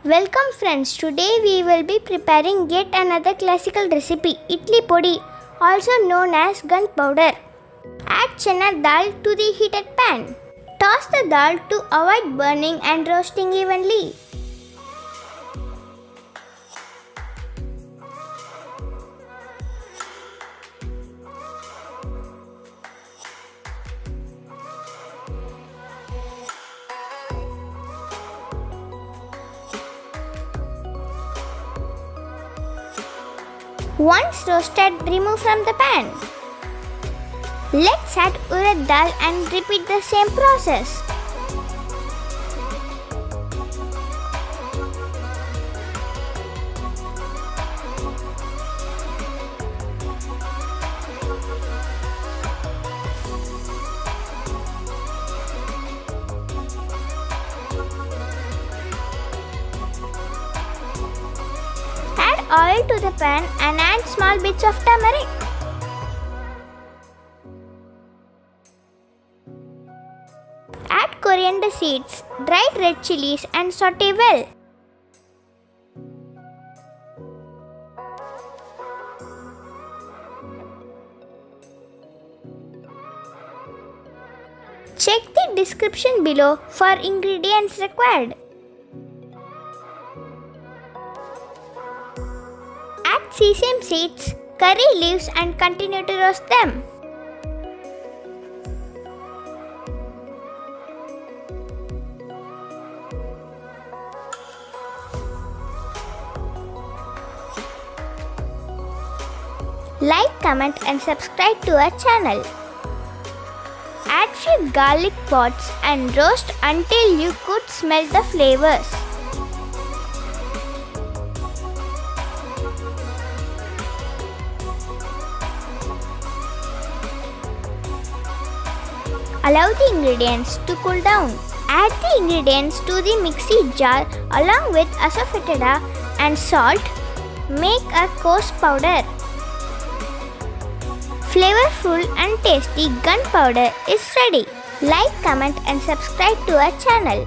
Welcome friends, today we will be preparing yet another classical recipe, Idli podi, also known as gunpowder. Add Channa dal to the heated pan. Toss the dal to avoid burning and roasting evenly. Once roasted, remove from the pan. Let's add urad dal and repeat the same process. Oil to the pan and add small bits of turmeric. Add coriander seeds, dried red chillies and saute well. Check the description below for ingredients required. Add sesame seeds, curry leaves and continue to roast them. Like, comment and subscribe to our channel. Add few garlic pods and roast until you could smell the flavors. Allow the ingredients to cool down. Add the ingredients to the mixie jar along with asafoetida and salt. Make a coarse powder. Flavorful and tasty gunpowder is ready. Like, comment and subscribe to our channel.